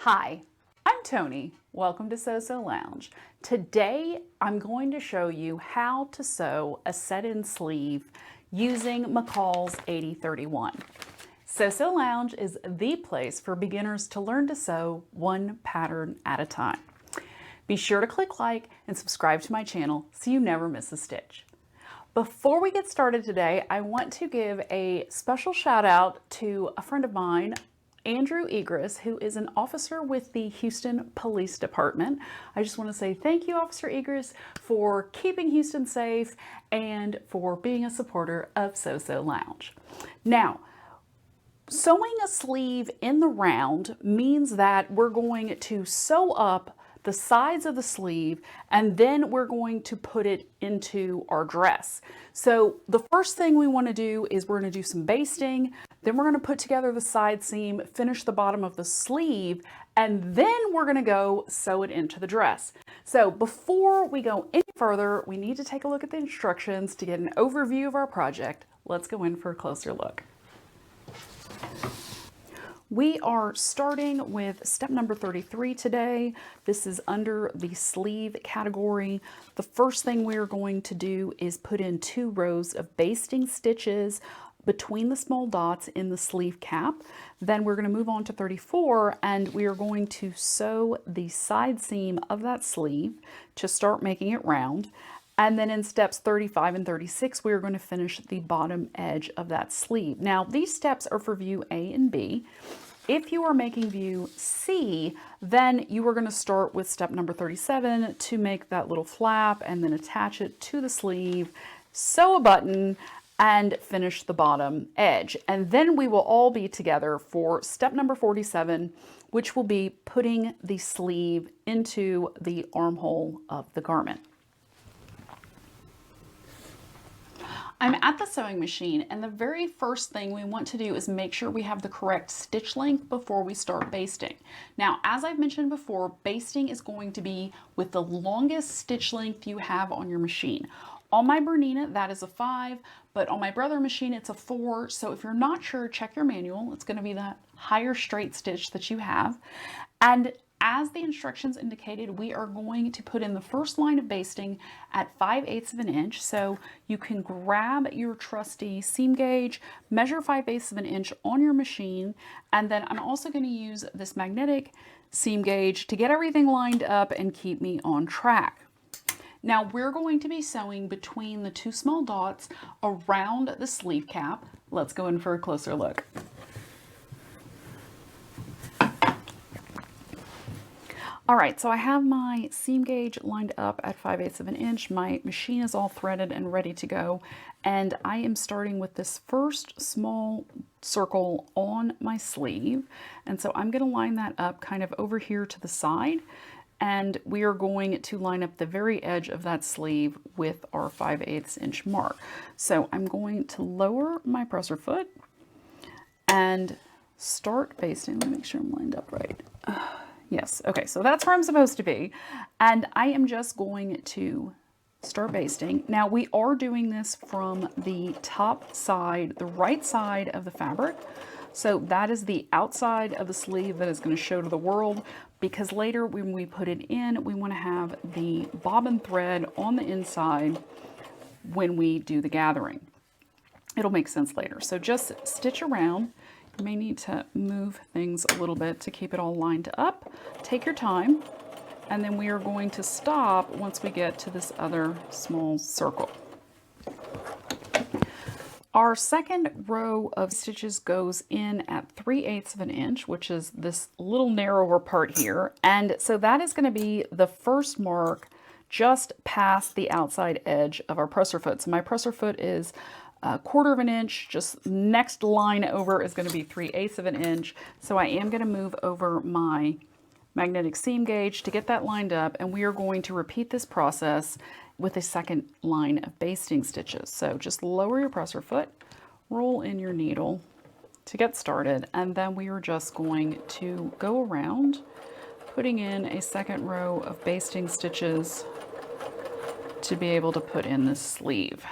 Hi, I'm Tony. Welcome to Sew Lounge. Today I'm going to show you how to sew a set-in sleeve using McCall's 8031. Sew Lounge is the place for beginners to learn to sew one pattern at a time. Be sure to click like and subscribe to my channel so you never miss a stitch. Before we get started today, I want to give a special shout out to a friend of mine, Andrew Egris, who is an officer with the Houston Police Department. I just want to say thank you, Officer Egris, for keeping Houston safe and for being a supporter of Sew Lounge. Now, sewing a sleeve in the round means that we're going to sew up the sides of the sleeve and then we're going to put it into our dress. So the first thing we want to do is we're going to do some basting, then we're going to put together the side seam, finish the bottom of the sleeve, and then we're going to go sew it into the dress. So before we go any further, we need to take a look at the instructions to get an overview of our project. Let's go in for a closer look. We are starting with step number 33 today. This is under the sleeve category. The first thing we're going to do is put in 2 rows of basting stitches between the small dots in the sleeve cap. Then we're going to move on to 34 and we are going to sew the side seam of that sleeve to start making it round. And then in steps 35 and 36, we are going to finish the bottom edge of that sleeve. Now, these steps are for view A and B. If you are making view C, then you are going to start with step number 37 to make that little flap and then attach it to the sleeve, sew a button, and finish the bottom edge. And then we will all be together for step number 47, which will be putting the sleeve into the armhole of the garment. I'm at the sewing machine, and the very first thing we want to do is make sure we have the correct stitch length before we start basting. Now, as I've mentioned before, basting is going to be with the longest stitch length you have on your machine. On my Bernina, that is a 5, but on my Brother machine, it's a 4. So if you're not sure, check your manual. It's going to be that higher straight stitch that you have. And as the instructions indicated, we are going to put in the first line of basting at 5/8 of an inch. So you can grab your trusty seam gauge, measure 5/8 of an inch on your machine, and then I'm also going to use this magnetic seam gauge to get everything lined up and keep me on track. Now we're going to be sewing between the 2 small dots around the sleeve cap. Let's go in for a closer look. All right, so I have my seam gauge lined up at 5/8 of an inch. My machine is all threaded and ready to go. And I am starting with this first small circle on my sleeve. And so I'm gonna line that up kind of over here to the side. And we are going to line up the very edge of that sleeve with our 5/8 inch mark. So I'm going to lower my presser foot and start basting. Let me make sure I'm lined up right. Yes, okay, so that's where I'm supposed to be. And I am just going to start basting. Now we are doing this from the top side, the right side of the fabric. So that is the outside of the sleeve that is going to show to the world, because later when we put it in, we want to have the bobbin thread on the inside when we do the gathering. It'll make sense later. So just stitch around. You may need to move things a little bit to keep it all lined up. Take your time, and then we are going to stop once we get to this other small circle. Our second row of stitches goes in at 3/8 of an inch, which is this little narrower part here. And so that is going to be the first mark just past the outside edge of our presser foot. So my presser foot is 1/4 of an inch, just next line over is going to be 3/8 of an inch. So I am going to move over my magnetic seam gauge to get that lined up, and we are going to repeat this process with a second line of basting stitches. So just lower your presser foot, roll in your needle to get started, and then we are just going to go around putting in a second row of basting stitches to be able to put in this sleeve.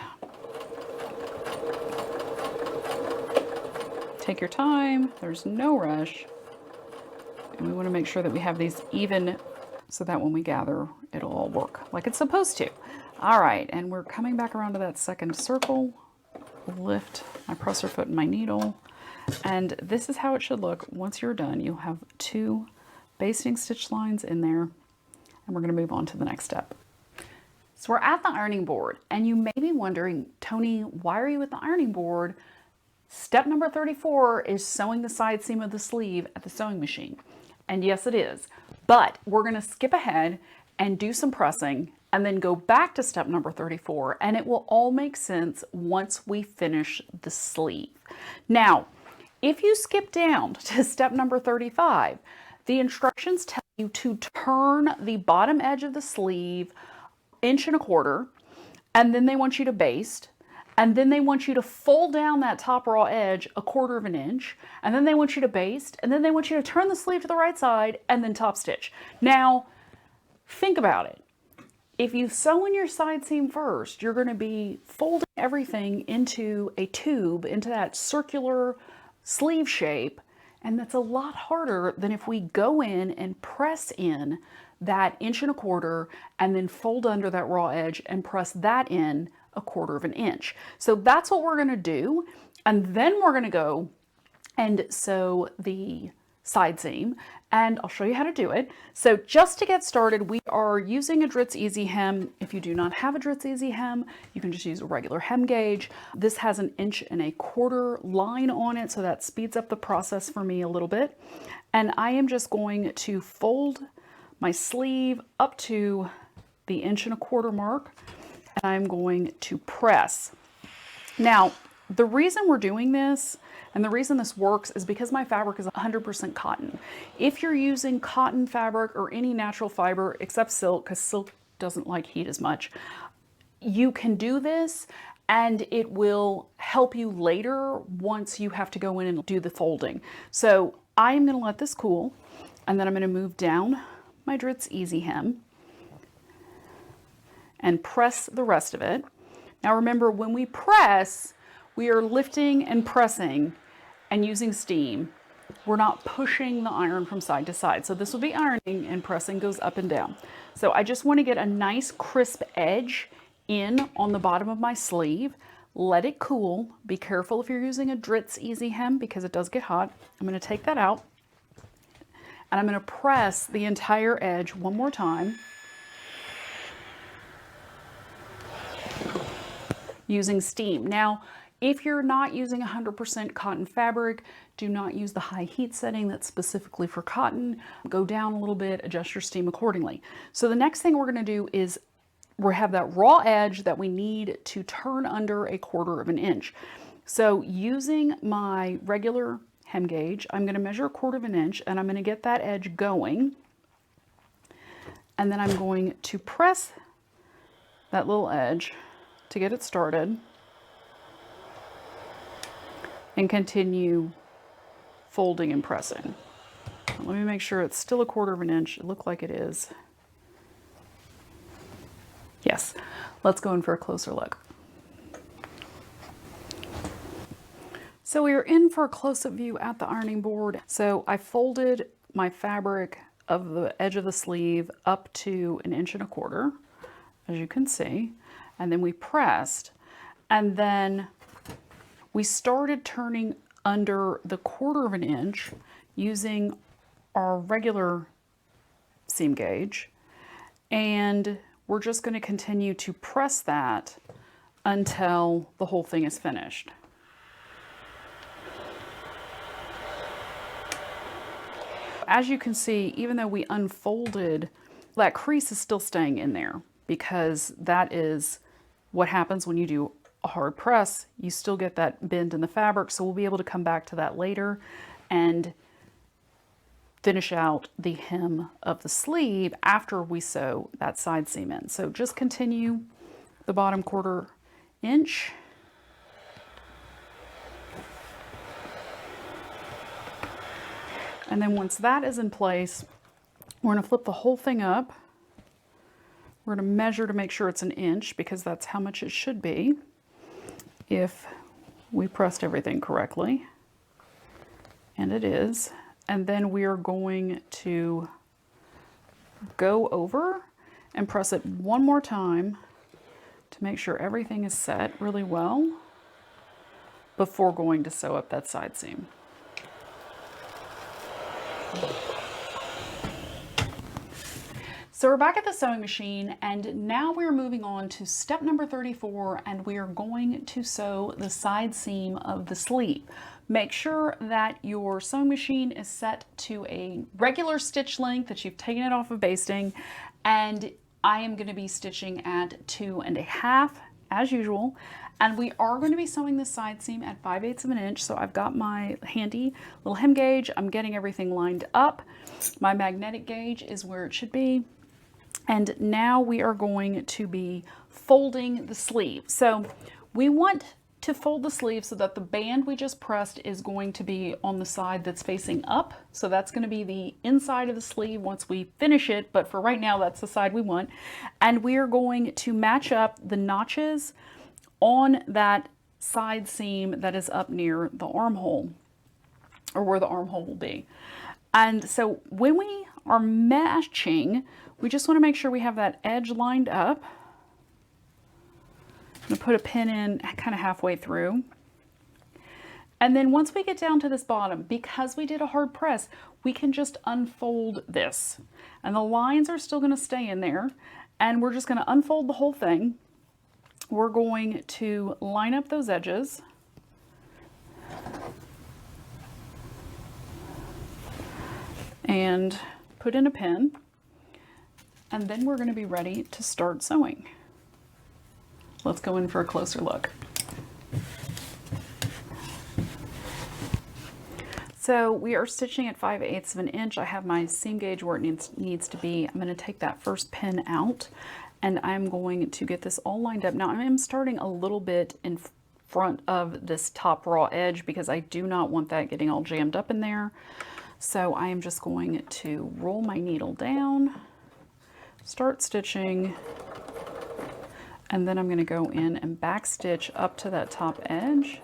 Take your time, there's no rush. And we want to make sure that we have these even so that when we gather, it'll all work like it's supposed to. All right, and we're coming back around to that second circle. Lift my presser foot and my needle. And this is how it should look. Once you're done, you'll have 2 basting stitch lines in there. And we're going to move on to the next step. So we're at the ironing board, and you may be wondering, Tony, why are you at the ironing board? Step number 34 is sewing the side seam of the sleeve at the sewing machine. And yes, it is. But we're going to skip ahead and do some pressing and then go back to step number 34, and it will all make sense once we finish the sleeve. Now, if you skip down to step number 35, the instructions tell you to turn the bottom edge of the sleeve 1.25 inches, and then they want you to baste, and then they want you to fold down that top raw edge 1/4 inch, and then they want you to baste, and then they want you to turn the sleeve to the right side and then top stitch. Now, think about it. If you sew in your side seam first, you're going to be folding everything into a tube, into that circular sleeve shape, and that's a lot harder than if we go in and press in that 1.25 inches and then fold under that raw edge and press that in 1/4 inch. So that's what we're going to do, and then we're going to go and sew the side seam, and I'll show you how to do it. So just to get started, we are using a Dritz EZY Hem. If you do not have a Dritz EZY Hem, you can just use a regular hem gauge. This has an 1.25 inch line on it, so that speeds up the process for me a little bit. And I am just going to fold my sleeve up to the 1.25 inch mark, and I'm going to press. Now, the reason we're doing this and the reason this works is because my fabric is 100% cotton. If you're using cotton fabric or any natural fiber except silk, because silk doesn't like heat as much, you can do this and it will help you later once you have to go in and do the folding. So I'm going to let this cool, and then I'm going to move down my Dritz EZY Hem and press the rest of it. Now remember, when we press, we are lifting and pressing and using steam. We're not pushing the iron from side to side. So this will be ironing, and pressing goes up and down. So I just want to get a nice crisp edge in on the bottom of my sleeve. Let it cool. Be careful if you're using a Dritz EZY Hem because it does get hot. I'm going to take that out, and I'm going to press the entire edge one more time using steam. Now, if you're not using 100% cotton fabric, do not use the high heat setting that's specifically for cotton. Go down a little bit, adjust your steam accordingly. So the next thing we're going to do is we have that raw edge that we need to turn under 1/4 inch. So using my regular hem gauge, I'm going to measure 1/4 inch, and I'm going to get that edge going. And then I'm going to press that little edge to get it started and continue folding and pressing. Let me make sure it's still 1/4 inch. It looks like it is. Yes, let's go in for a closer look. So we are in for a close-up view at the ironing board. So I folded my fabric of the edge of the sleeve up to 1.25 inches, as you can see, and then we pressed, and then we started turning under the 1/4 inch using our regular seam gauge, and we're just going to continue to press that until the whole thing is finished. As you can see, even though we unfolded, that crease is still staying in there because that is what happens when you do a hard press. You still get that bend in the fabric, so we'll be able to come back to that later and finish out the hem of the sleeve after we sew that side seam in. So just continue the bottom 1/4 inch. And then once that is in place, we're going to flip the whole thing up. We're going to measure to make sure it's 1 inch because that's how much it should be if we pressed everything correctly. And it is. And then we are going to go over and press it one more time to make sure everything is set really well before going to sew up that side seam. So we're back at the sewing machine, and now we're moving on to step number 34, and we are going to sew the side seam of the sleeve. Make sure that your sewing machine is set to a regular stitch length, that you've taken it off of basting, and I am going to be stitching at 2.5 as usual. And we are going to be sewing the side seam at 5/8 of an inch. So I've got my handy little hem gauge. I'm getting everything lined up. My magnetic gauge is where it should be. And now we are going to be folding the sleeve. So we want to fold the sleeve so that the band we just pressed is going to be on the side that's facing up. So that's going to be the inside of the sleeve once we finish it. But for right now, that's the side we want. And we are going to match up the notches on that side seam that is up near the armhole, or where the armhole will be. And so when we are matching, we just want to make sure we have that edge lined up. I'm going to put a pin in kind of halfway through. And then once we get down to this bottom, because we did a hard press, we can just unfold this. And the lines are still going to stay in there. And we're just going to unfold the whole thing. We're going to line up those edges. And put in a pin. And then we're going to be ready to start sewing. Let's go in for a closer look. So we are stitching at 5/8 of an inch. I have my seam gauge where it needs to be. I'm going to take that first pin out, and I'm going to get this all lined up. Now I am starting a little bit in front of this top raw edge because I do not want that getting all jammed up in there. So I am just going to roll my needle down, start stitching, and then I'm going to go in and back stitch up to that top edge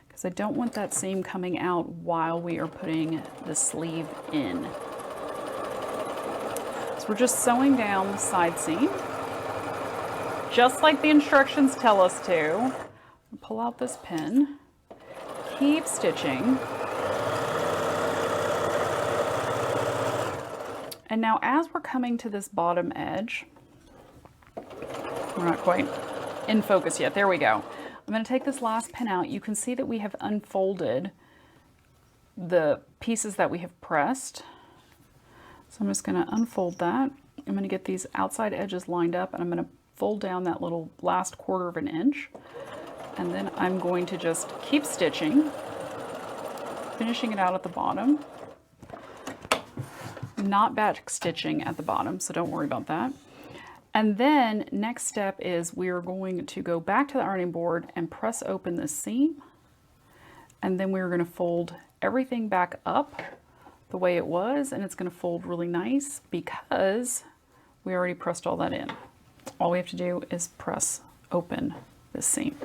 because I don't want that seam coming out while we are putting the sleeve in. So we're just sewing down the side seam, just like the instructions tell us to. Pull out this pin, keep stitching. And now as we're coming to this bottom edge, we're not quite in focus yet. There we go. I'm going to take this last pin out. You can see that we have unfolded the pieces that we have pressed. So I'm just going to unfold that. I'm going to get these outside edges lined up, and I'm going to fold down that little last 1/4 of an inch. And then I'm going to just keep stitching, finishing it out at the bottom. Not back stitching at the bottom, so don't worry about that. And then next step is we are going to go back to the ironing board and press open this seam. And then we're going to fold everything back up the way it was, and it's going to fold really nice because we already pressed all that in. All we have to do is press open this seam.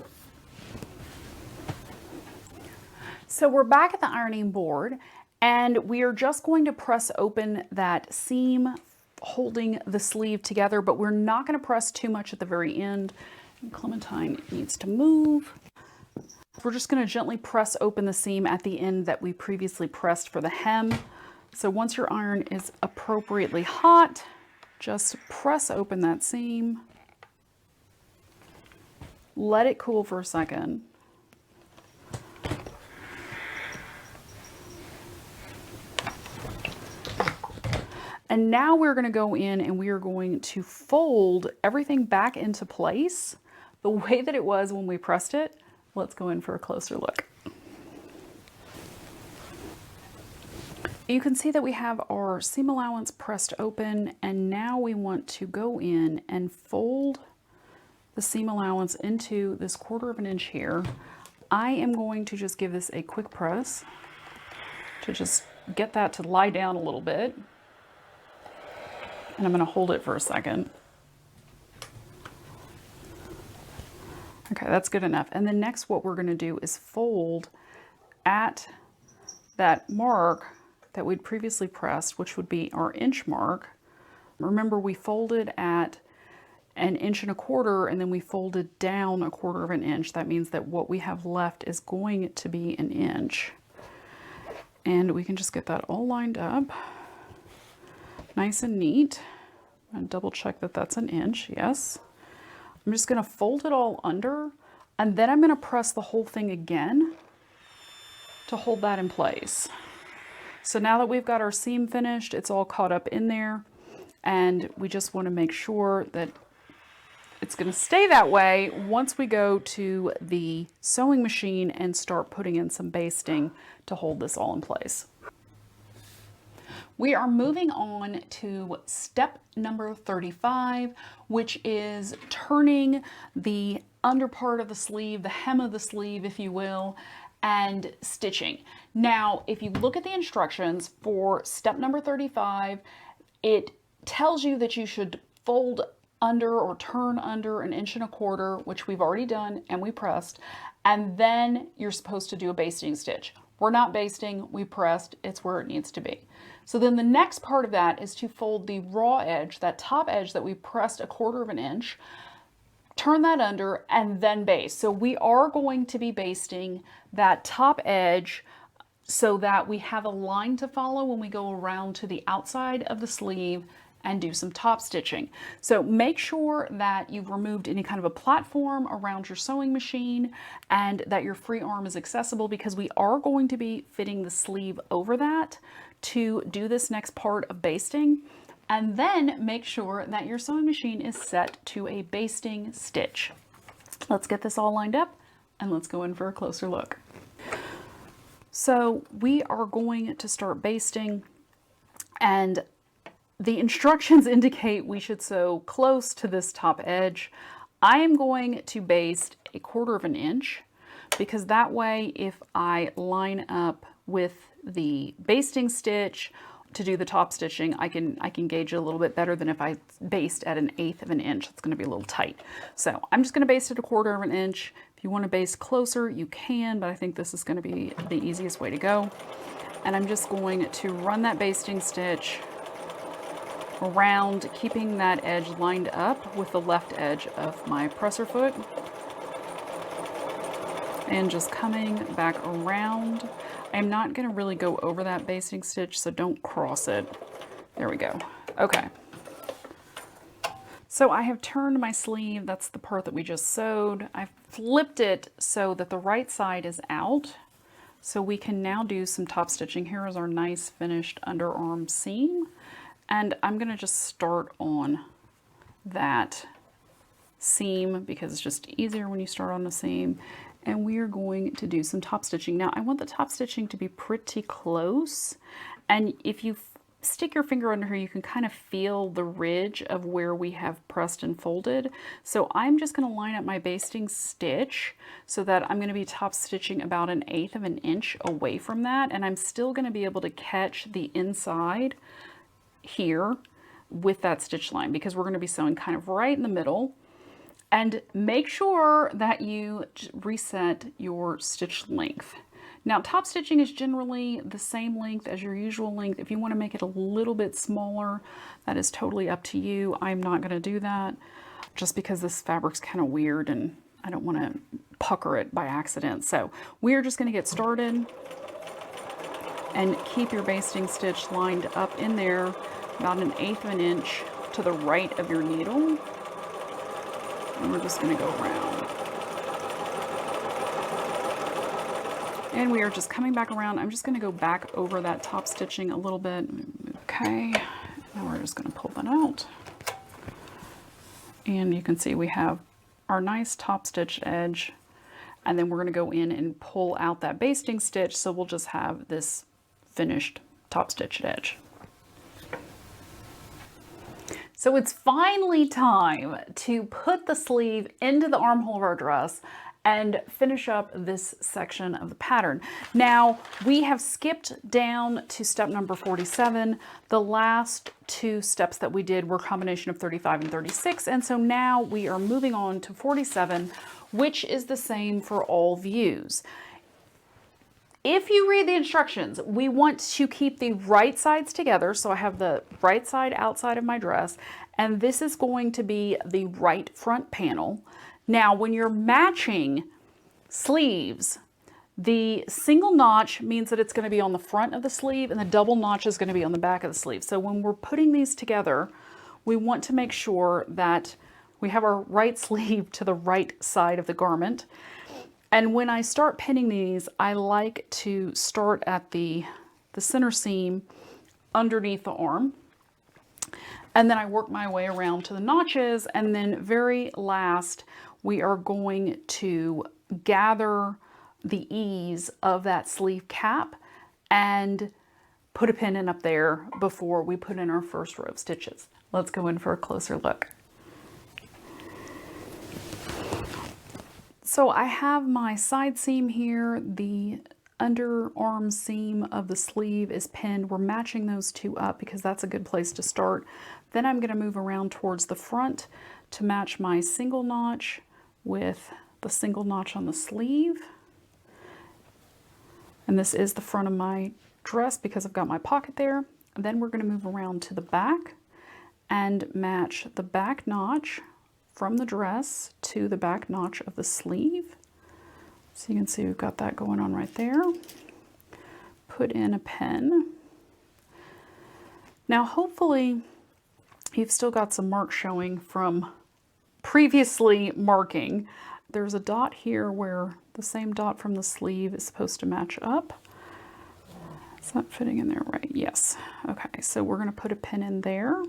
So we're back at the ironing board, and we are just going to press open that seam holding the sleeve together, but we're not going to press too much at the very end. And Clementine needs to move. We're just going to gently press open the seam at the end that we previously pressed for the hem. So once your iron is appropriately hot, just press open that seam. Let it cool for a second. And now we're going to go in and we are going to fold everything back into place the way that it was when we pressed it. Let's go in for a closer look. You can see that we have our seam allowance pressed open, and now we want to go in and fold the seam allowance into this 1/4 of an inch here. I am going to just give this a quick press to just get that to lie down a little bit. And I'm going to hold it for a second. Okay, that's good enough. And then next what we're going to do is fold at that mark that we'd previously pressed, which would be our inch mark. Remember, we folded at 1.25 inches, and then we folded down 1/4 inch. That means that what we have left is going to be 1 inch. And we can just get that all lined up nice and neat. And double check that that's 1 inch. Yes. I'm just going to fold it all under, and then I'm going to press the whole thing again to hold that in place. So now that we've got our seam finished, it's all caught up in there, and we just want to make sure that it's going to stay that way once we go to the sewing machine and start putting in some basting to hold this all in place. We are moving on to step number 35, which is turning the under part of the sleeve, the hem of the sleeve, if you will, and stitching. Now, if you look at the instructions for step number 35, it tells you that you should fold under or turn under 1.25 inches, which we've already done and we pressed, and then you're supposed to do a basting stitch. We're not basting, we pressed, it's where it needs to be. So then the next part of that is to fold the raw edge, that top edge that we pressed 1/4 inch, turn that under, and then baste. So we are going to be basting that top edge so that we have a line to follow when we go around to the outside of the sleeve and do some top stitching. So make sure that you've removed any kind of a platform around your sewing machine and that your free arm is accessible, because we are going to be fitting the sleeve over that to do this next part of basting. And then make sure that your sewing machine is set to a basting stitch. Let's get this all lined up and let's go in for a closer look. So we are going to start basting, and the instructions indicate we should sew close to this top edge. I am going to baste 1/4 inch, because that way if I line up with the basting stitch to do the top stitching, I can gauge it a little bit better than if I baste at 1/8 inch. It's going to be a little tight. So I'm just going to baste at 1/4 inch. If you want to baste closer, you can, but I think this is going to be the easiest way to go. And I'm just going to run that basting stitch around, keeping that edge lined up with the left edge of my presser foot, and just coming back around. I'm not going to really go over that basting stitch, so don't cross it. There we go. Okay. So I have turned my sleeve. That's the part that we just sewed. I've flipped it so that the right side is out. So we can now do some top stitching. Here is our nice finished underarm seam. And I'm going to just start on that seam because it's just easier when you start on the seam. And we are going to do some top stitching. Now I want the top stitching to be pretty close. And if you stick your finger under here, you can kind of feel the ridge of where we have pressed and folded. So I'm just going to line up my basting stitch so that I'm going to be top stitching about 1/8 inch away from that. And I'm still going to be able to catch the inside here with that stitch line, because we're going to be sewing kind of right in the middle. And make sure that you reset your stitch length. Now top stitching is generally the same length as your usual length. If you want to make it a little bit smaller, that is totally up to you. I'm not going to do that just because this fabric's kind of weird and I don't want to pucker it by accident. So we're just going to get started and keep your basting stitch lined up in there about 1/8 inch to the right of your needle. And we're just going to go around. And we are just coming back around. I'm just going to go back over that top stitching a little bit. Okay, now we're just going to pull that out. And you can see we have our nice top stitch edge. And then we're going to go in and pull out that basting stitch. So we'll just have this finished top stitched edge. So it's finally time to put the sleeve into the armhole of our dress and finish up this section of the pattern. Now we have skipped down to step number 47. The last two steps that we did were a combination of 35 and 36. And so now we are moving on to 47, which is the same for all views. if you read the instructions, we want to keep the right sides together. So I have the right side outside of my dress, and this is going to be the right front panel. Now, when you're matching sleeves, the single notch means that it's going to be on the front of the sleeve, and the double notch is going to be on the back of the sleeve. So when we're putting these together, we want to make sure that we have our right sleeve to the right side of the garment. And when I start pinning these, I like to start at the center seam underneath the arm. And then I work my way around to the notches. And then very last, we are going to gather the ease of that sleeve cap and put a pin in up there before we put in our first row of stitches. Let's go in for a closer look. So I have my side seam here, the underarm seam of the sleeve is pinned. We're matching those two up because that's a good place to start. Then I'm going to move around towards the front to match my single notch with the single notch on the sleeve. And this is the front of my dress because I've got my pocket there. And then we're going to move around to the back and match the back notch from the dress to the back notch of the sleeve. So you can see we've got that going on right there. Put in a pin. Now hopefully you've still got some marks showing from previously marking. There's a dot here where the same dot from the sleeve is supposed to match up. Is that fitting in there right? Yes. Okay, so we're going to put a pin in there.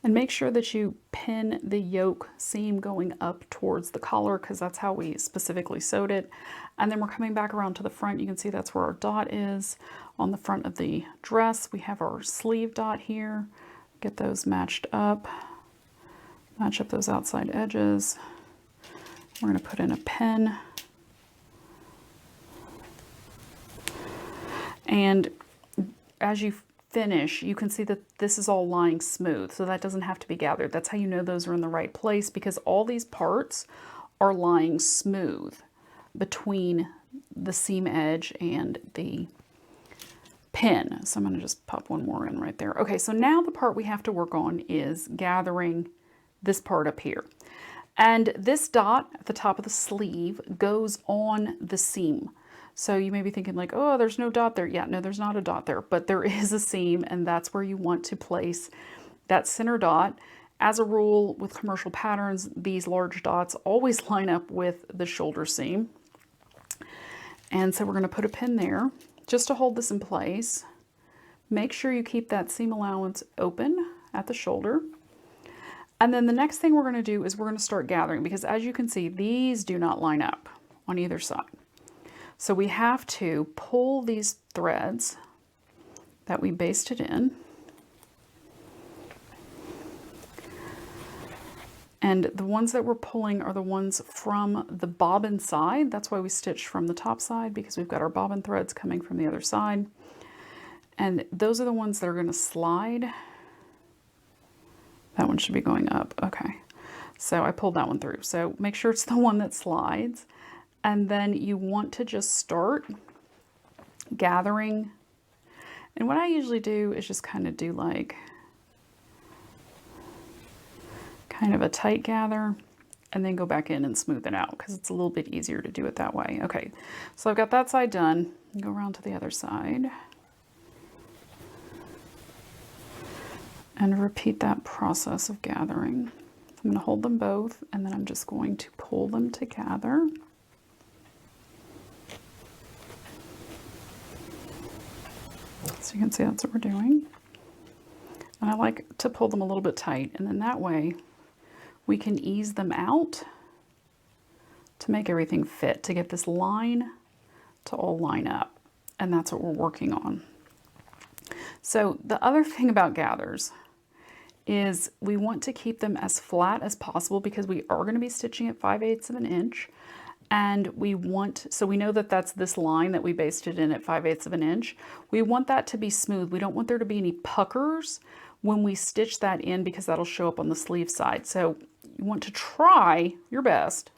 And make sure that you pin the yoke seam going up towards the collar because that's how we specifically sewed it. And then we're coming back around to the front. You can see that's where our dot is on the front of the dress. We have our sleeve dot here. Get those matched up. Match up those outside edges. We're going to put in a pin. And as you finish, you can see that this is all lying smooth, so that doesn't have to be gathered. That's how you know those are in the right place, because all these parts are lying smooth between the seam edge and the pin. So I'm going to just pop one more in right there. Okay, so now the part we have to work on is gathering this part up here. And this dot at the top of the sleeve goes on the seam. So you may be thinking like, oh, there's no dot there. Yeah, no, there's not a dot there, but there is a seam, and that's where you want to place that center dot. As a rule with commercial patterns, these large dots always line up with the shoulder seam. And so we're going to put a pin there just to hold this in place. Make sure you keep that seam allowance open at the shoulder. And then the next thing we're going to do is we're going to start gathering, because as you can see, these do not line up on either side. So we have to pull these threads that we basted in. And the ones that we're pulling are the ones from the bobbin side. That's why we stitched from the top side, because we've got our bobbin threads coming from the other side. And those are the ones that are going to slide. That one should be going up. Okay. So I pulled that one through. So make sure it's the one that slides. And then you want to just start gathering. And what I usually do is just kind of do like kind of a tight gather and then go back in and smooth it out, because it's a little bit easier to do it that way. Okay, so I've got that side done. Go around to the other side and repeat that process of gathering. I'm going to hold them both, and then I'm just going to pull them together. So you can see that's what we're doing. And I like to pull them a little bit tight, and then that way we can ease them out to make everything fit, to get this line to all line up. And that's what we're working on. So the other thing about gathers is we want to keep them as flat as possible, because we are going to be stitching at 5/8 of an inch. And we want, so we know that that's this line that we basted in at 5/8 of an inch. We want that to be smooth. We don't want there to be any puckers when we stitch that in, because that'll show up on the sleeve side. So you want to try your best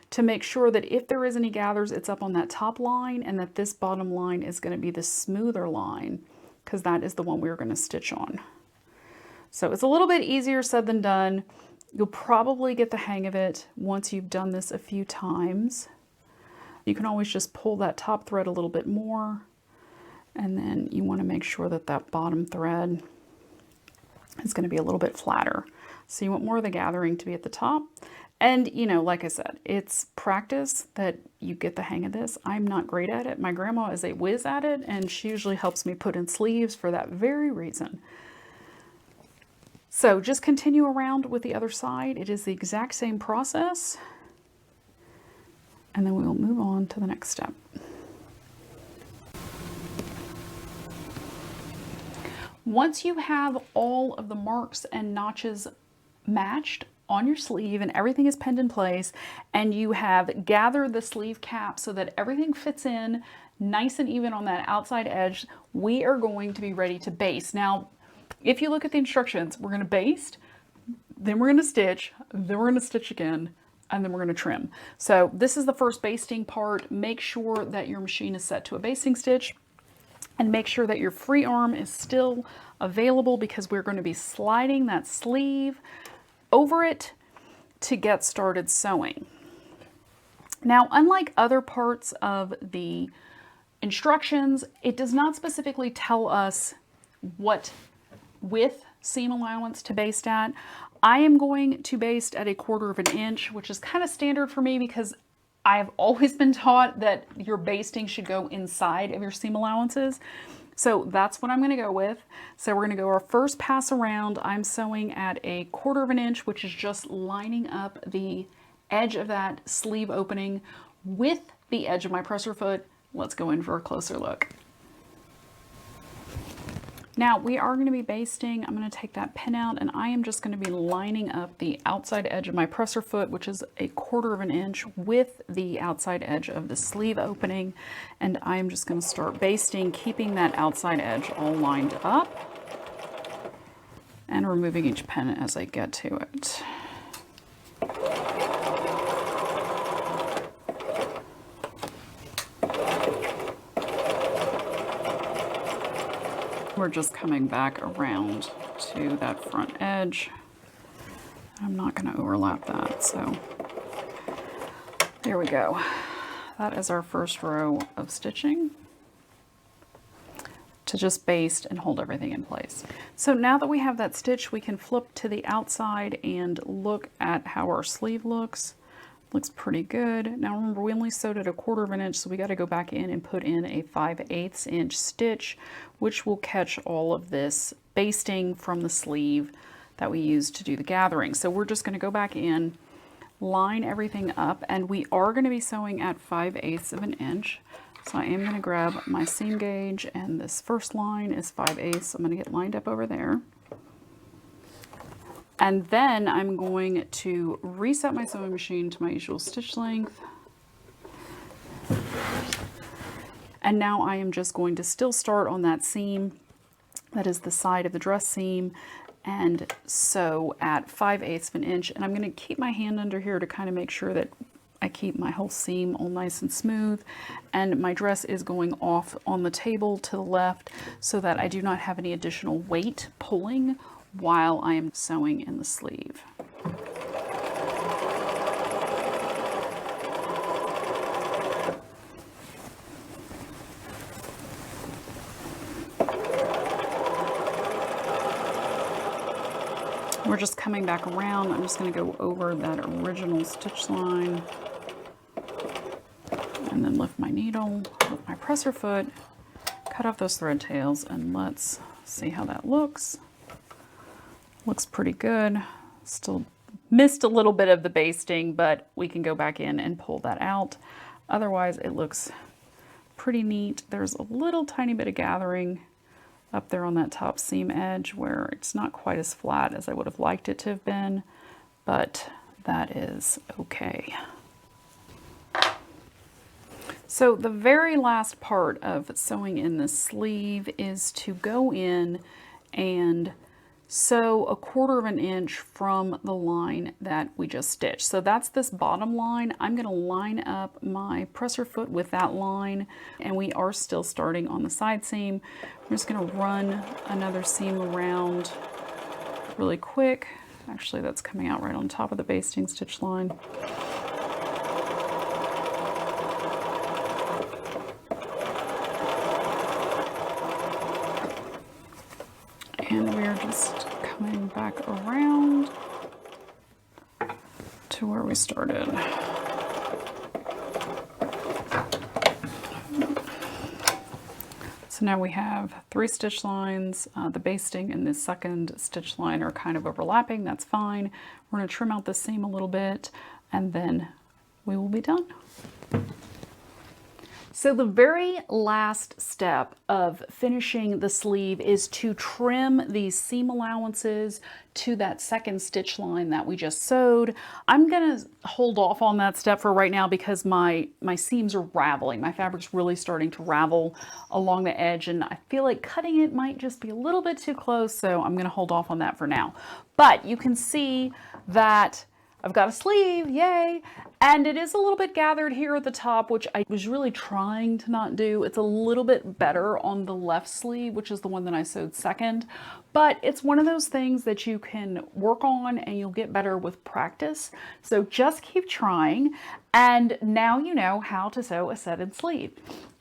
to make sure that if there is any gathers, it's up on that top line, and that this bottom line is going to be the smoother line, because that is the one we're going to stitch on. So it's a little bit easier said than done. You'll probably get the hang of it once you've done this a few times. You can always just pull that top thread a little bit more, and then you want to make sure that that bottom thread is going to be a little bit flatter. So you want more of the gathering to be at the top. And, you know, like I said, it's practice that you get the hang of this. I'm not great at it. My grandma is a whiz at it, and she usually helps me put in sleeves for that very reason. So just continue around with the other side. It is the exact same process. And then we will move on to the next step. Once you have all of the marks and notches matched on your sleeve and everything is pinned in place, and you have gathered the sleeve cap so that everything fits in nice and even on that outside edge, we are going to be ready to baste. Now, if you look at the instructions, we're going to baste, then we're going to stitch, then we're going to stitch again, and then we're going to trim. So this is the first basting part. Make sure that your machine is set to a basting stitch, and make sure that your free arm is still available, because we're going to be sliding that sleeve over it to get started sewing. Now, unlike other parts of the instructions, it does not specifically tell us what width seam allowance to baste at. I am going to baste at 1/4 of an inch, which is kind of standard for me because I've always been taught that your basting should go inside of your seam allowances. So that's what I'm going to go with. So we're going to go our first pass around. I'm sewing at 1/4 of an inch, which is just lining up the edge of that sleeve opening with the edge of my presser foot. Let's go in for a closer look. Now we are going to be basting. I'm going to take that pin out, and I am just going to be lining up the outside edge of my presser foot, which is 1/4 of an inch, with the outside edge of the sleeve opening. And I am just going to start basting, keeping that outside edge all lined up and removing each pin as I get to it. We're just coming back around to that front edge. I'm not going to overlap that, so there we go. That is our first row of stitching to just baste and hold everything in place. So now that we have that stitch, we can flip to the outside and look at how our sleeve looks. Looks pretty good. Now remember, we only sewed at 1/4 of an inch, so we got to go back in and put in a 5/8 inch stitch, which will catch all of this basting from the sleeve that we used to do the gathering. So we're just going to go back in, line everything up, and we are going to be sewing at 5/8 of an inch. So I am going to grab my seam gauge, and this first line is 5/8. I'm going to get lined up over there. And then I'm going to reset my sewing machine to my usual stitch length. And now I am just going to still start on that seam, that is the side of the dress seam, and sew at 5/8 of an inch. And I'm going to keep my hand under here to kind of make sure that I keep my whole seam all nice and smooth. And my dress is going off on the table to the left so that I do not have any additional weight pulling while I am sewing in the sleeve. We're just coming back around. I'm just going to go over that original stitch line and then lift my needle with my presser foot, cut off those thread tails, and let's see how that looks. Looks pretty good. Still missed a little bit of the basting, but we can go back in and pull that out. Otherwise, it looks pretty neat. There's a little tiny bit of gathering up there on that top seam edge where it's not quite as flat as I would have liked it to have been, but that is okay. So the very last part of sewing in the sleeve is to go in and So 1/4 of an inch from the line that we just stitched. So that's this bottom line. I'm going to line up my presser foot with that line, and we are still starting on the side seam. I'm just going to run another seam around really quick. Actually, that's coming out right on top of the basting stitch line. And we're just coming back around to where we started. So now we have 3 stitch lines. The basting and the second stitch line are kind of overlapping. That's fine. We're going to trim out the seam a little bit, and then we will be done. So the very last step of finishing the sleeve is to trim these seam allowances to that second stitch line that we just sewed. I'm gonna hold off on that step for right now because my seams are raveling. My fabric's really starting to ravel along the edge, and I feel like cutting it might just be a little bit too close, so I'm gonna hold off on that for now. But you can see that I've got a sleeve, yay! And it is a little bit gathered here at the top, which I was really trying to not do. It's a little bit better on the left sleeve, which is the one that I sewed second. But it's one of those things that you can work on and you'll get better with practice. So just keep trying. And now you know how to sew a set-in sleeve.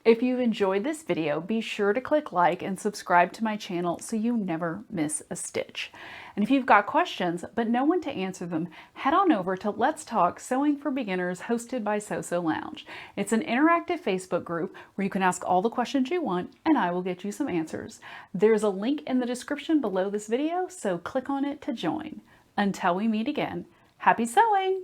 If you've enjoyed this video, be sure to click like and subscribe to my channel so you never miss a stitch. And if you've got questions but no one to answer them, head on over to Let's Talk Sewing for Beginners, hosted by So Lounge. It's an interactive Facebook group where you can ask all the questions you want and I will get you some answers. There's a link in the description below this video, so click on it to join. Until we meet again, happy sewing!